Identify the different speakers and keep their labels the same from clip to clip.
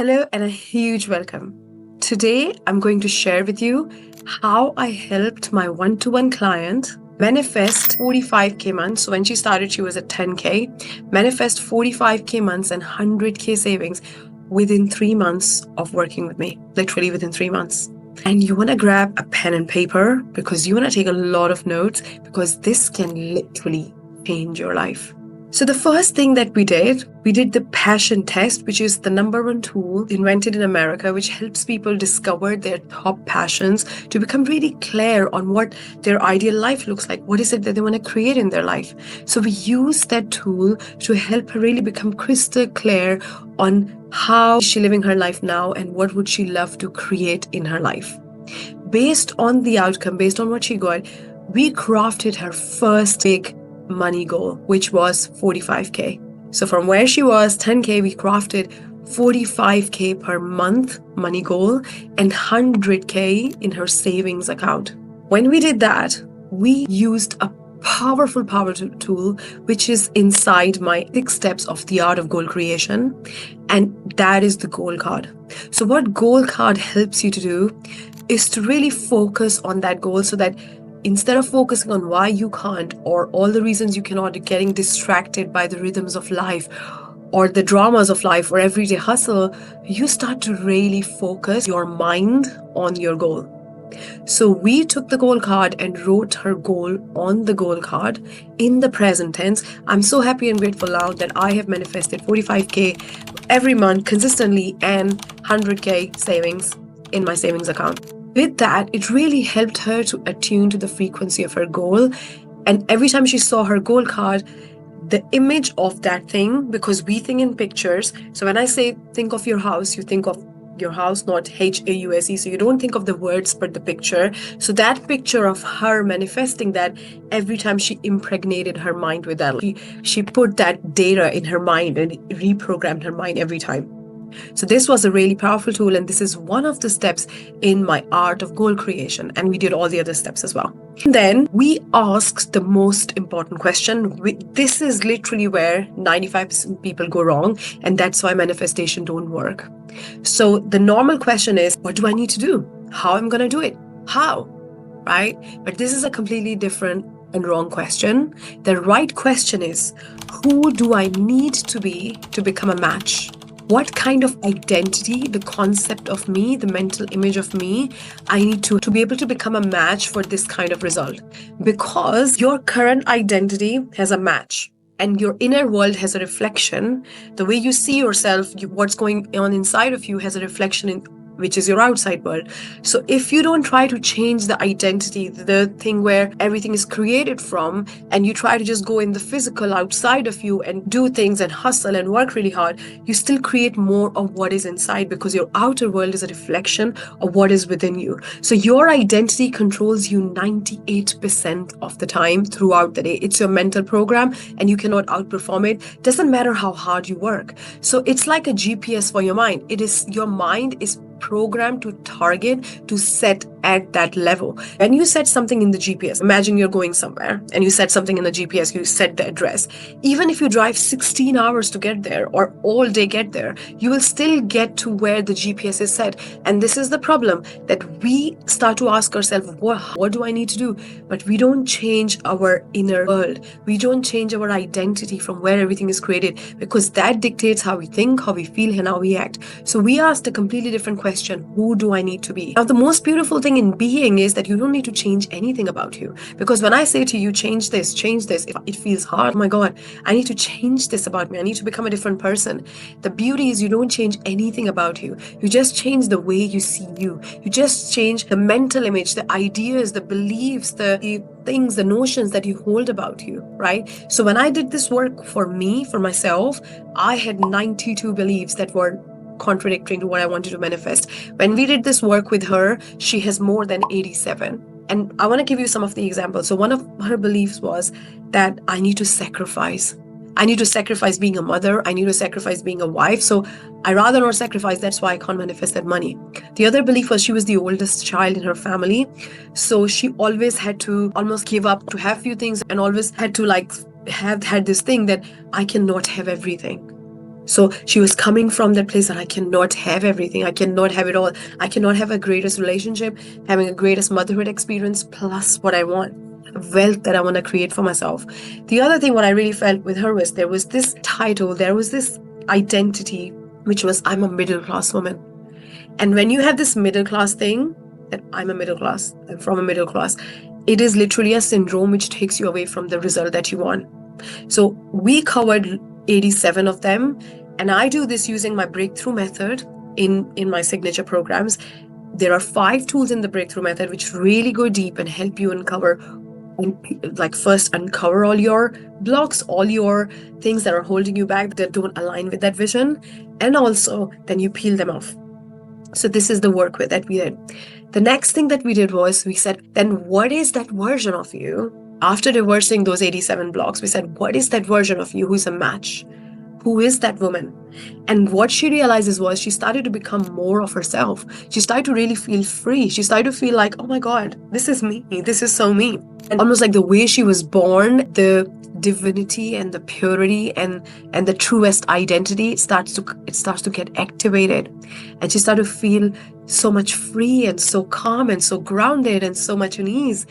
Speaker 1: Hello and a huge welcome. Today, I'm going to share with you how I helped my one-to-one client manifest 45K months. So when she started, she was at 10K, manifest 45K months and 100K savings within 3 months of working with me, literally within 3 months. And you want to grab a pen and paper because you want to take a lot of notes because this can literally change your life. So the first thing that we did the passion test, which is the number one tool invented in America, which helps people discover their top passions to become really clear on what their ideal life looks like. What is it that they want to create in their life? So we use that tool to help her really become crystal clear on how she's living her life now and what would she love to create in her life. Based on the outcome, based on what she got, we crafted her first big money goal, which was 45K. So from where she was, 10K, we crafted 45K per month money goal and 100K in her savings account. When we did that, we used a powerful tool, which is inside my 6 steps of the art of goal creation. And that is the goal card. So what goal card helps you to do is to really focus on that goal so that instead of focusing on why you can't or all the reasons you cannot, getting distracted by the rhythms of life or the dramas of life or everyday hustle, you start to really focus your mind on your goal. So we took the goal card and wrote her goal on the goal card in the present tense. I'm so happy and grateful now that I have manifested 45K every month consistently and 100K savings in my savings account. With that, it really helped her to attune to the frequency of her goal. And every time she saw her goal card, the image of that thing, because we think in pictures. So when I say think of your house, you think of your house, not HAUSE. So you don't think of the words, but the picture. So that picture of her manifesting that, every time she impregnated her mind with that, she put that data in her mind and reprogrammed her mind every time. So this was a really powerful tool, and this is one of the steps in my art of goal creation, and we did all the other steps as well. And then we asked the most important question. This is literally where 95% people go wrong, and that's why manifestation don't work. So the normal question is, what do I need to do? How am I going to do it? How? Right? But this is a completely different and wrong question. The right question is, who do I need to be to become a match? What kind of identity, the concept of me, the mental image of me, I need to be able to become a match for this kind of result. Because your current identity has a match and your inner world has a reflection. The way you see yourself, what's going on inside of you has a reflection which is your outside world. So if you don't try to change the identity, the thing where everything is created from, and you try to just go in the physical outside of you and do things and hustle and work really hard, you still create more of what is inside because your outer world is a reflection of what is within you. So your identity controls you 98% of the time throughout the day. It's your mental program and you cannot outperform it. Doesn't matter how hard you work. So it's like a GPS for your mind. Your mind is programmed to target, to set at that level. When you set something in the GPS, imagine you're going somewhere and you set something in the GPS, you set the address. Even if you drive 16 hours to get there or all day get there, you will still get to where the GPS is set. And this is the problem, that we start to ask ourselves, what do I need to do? But we don't change our inner world. We don't change our identity from where everything is created, because that dictates how we think, how we feel, and how we act. So we asked a completely different question: who do I need to be? Now, the most beautiful thing in being is that you don't need to change anything about you. Because when I say to you, change this, if it feels hard, oh my God, I need to change this about me. I need to become a different person. The beauty is you don't change anything about you. You just change the way you see you. You just change the mental image, the ideas, the beliefs, the things, the notions that you hold about you, right? So when I did this work for me, for myself, I had 92 beliefs that were contradictory to what I wanted to manifest. When we did this work with her, she has more than 87. And I want to give you some of the examples. So one of her beliefs was that I need to sacrifice. I need to sacrifice being a mother. I need to sacrifice being a wife. So I rather not sacrifice. That's why I can't manifest that money. The other belief was she was the oldest child in her family. So she always had to almost give up to have few things, and always had to had this thing that I cannot have everything. So she was coming from that place that I cannot have everything. I cannot have it all. I cannot have a greatest relationship, having a greatest motherhood experience, plus what I want, wealth that I want to create for myself. The other thing, what I really felt with her was there was this title, there was this identity, which was I'm a middle class woman. And when you have this middle class thing, that I'm a middle class, I'm from a middle class, it is literally a syndrome which takes you away from the result that you want. So we covered 87 of them, and I do this using my breakthrough method in my signature programs. There are 5 tools in the breakthrough method which really go deep and help you uncover, like first uncover all your blocks, all your things that are holding you back that don't align with that vision, and also then you peel them off. So this is the work that we did. The next thing that we did was we said, then what is that version of you? After reversing those 87 blocks, we said, what is that version of you who's a match? Who is that woman? And what she realizes was she started to become more of herself. She started to really feel free. She started to feel like, oh my God, this is me. This is so me. And almost like the way she was born, the divinity and the purity and the truest identity starts to get activated. And she started to feel so much free and so calm and so grounded and so much at ease.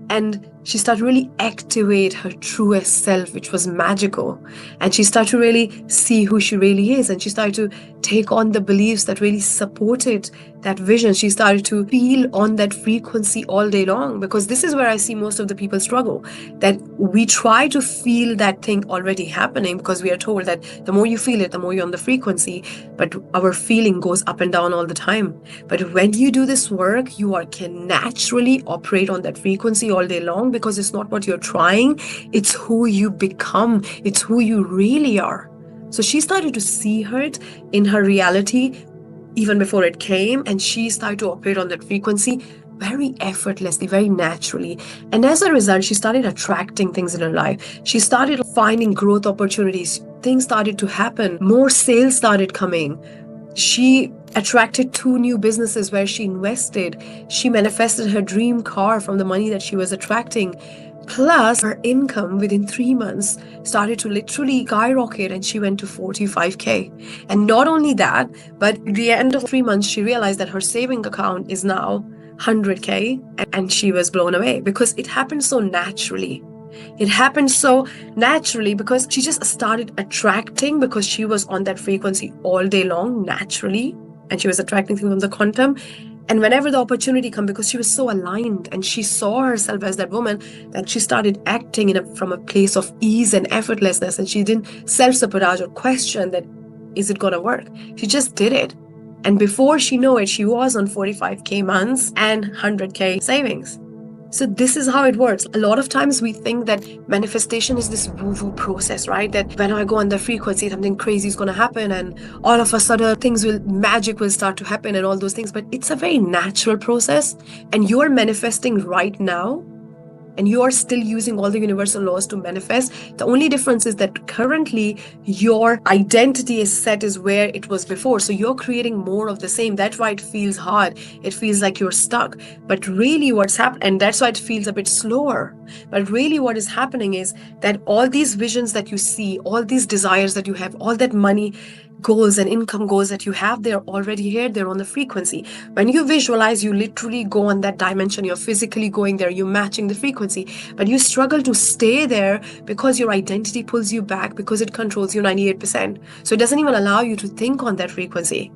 Speaker 1: And she started to really activate her truest self, which was magical. And she started to really see who she really is. And she started to take on the beliefs that really supported that vision. She started to feel on that frequency all day long, because this is where I see most of the people struggle, that we try to feel that thing already happening because we are told that the more you feel it, the more you're on the frequency, but our feeling goes up and down all the time. But when you do this work, you can naturally operate on that frequency all day long, because it's not what you're trying, it's who you become, it's who you really are. So she started to see it in her reality even before it came, and she started to operate on that frequency very effortlessly, very naturally. And as a result, she started attracting things in her life. She started finding growth opportunities. Things started to happen. More sales started coming. She attracted 2 new businesses where she invested. She manifested her dream car from the money that she was attracting. Plus, her income within 3 months started to literally skyrocket, and she went to 45K. And not only that, but at the end of 3 months, she realized that her saving account is now 100K, and she was blown away because it happened so naturally. It happened so naturally because she just started attracting, because she was on that frequency all day long naturally, and she was attracting things from the quantum. And whenever the opportunity came, because she was so aligned and she saw herself as that woman, that she started acting from a place of ease and effortlessness, and she didn't self-sabotage or question that, is it gonna work? She just did it. And before she knew it, she was on 45K months and 100K savings. So this is how it works. A lot of times we think that manifestation is this woo-woo process, right? That when I go on the frequency, something crazy is going to happen, and all of a sudden magic will start to happen and all those things. But it's a very natural process, and you're manifesting right now. And you are still using all the universal laws to manifest. The only difference is that currently your identity is set as where it was before. So you're creating more of the same. That's why it feels hard. It feels like you're stuck. But really what's happening, and that's why it feels a bit slower. But really what is happening is that all these visions that you see, all these desires that you have, all that money goals and income goals that you have, they're already here, they're on the frequency. When you visualize, you literally go on that dimension, you're physically going there, you're matching the frequency, but you struggle to stay there because your identity pulls you back, because it controls you 98%. So it doesn't even allow you to think on that frequency,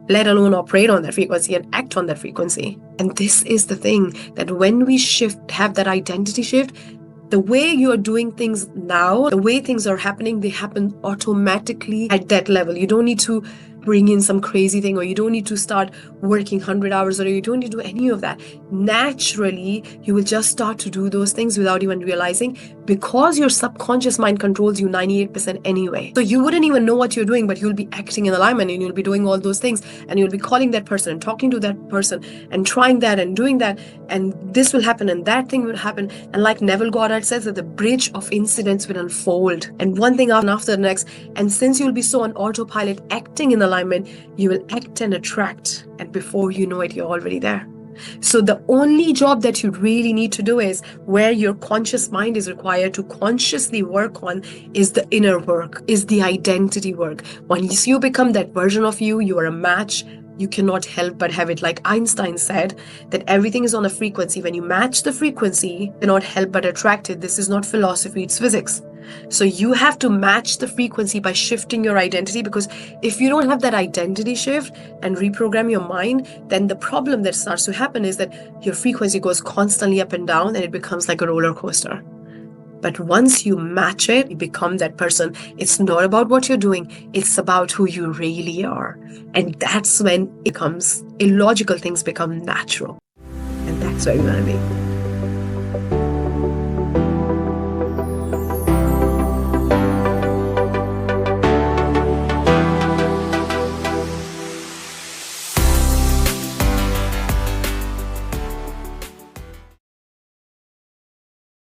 Speaker 1: let alone operate on that frequency and act on that frequency. And this is the thing, that when we have that identity shift, the way you are doing things now, the way things are happening, they happen automatically at that level. You don't need to bring in some crazy thing, or you don't need to start working 100 hours, or you don't need to do any of that. Naturally, you will just start to do those things without even realizing, because your subconscious mind controls you 98% anyway. So you wouldn't even know what you're doing, but you'll be acting in alignment, and you'll be doing all those things, and you'll be calling that person and talking to that person and trying that and doing that, and this will happen and that thing will happen. And like Neville Goddard says, that the bridge of incidents will unfold, and one thing after the next. And since you'll be so on autopilot acting in alignment, you will act and attract, and before you know it, you're already there. So the only job that you really need to do is where your conscious mind is required to consciously work on is the inner work, is the identity work. Once you become that version of you, you are a match. You cannot help but have it. Like Einstein said, that everything is on a frequency. When you match the frequency, you cannot help but attract it. This is not philosophy, it's physics. So you have to match the frequency by shifting your identity, because if you don't have that identity shift and reprogram your mind, then the problem that starts to happen is that your frequency goes constantly up and down and it becomes like a roller coaster. But once you match it, you become that person. It's not about what you're doing, it's about who you really are. And that's when it becomes illogical, things become natural. And that's where you want to be.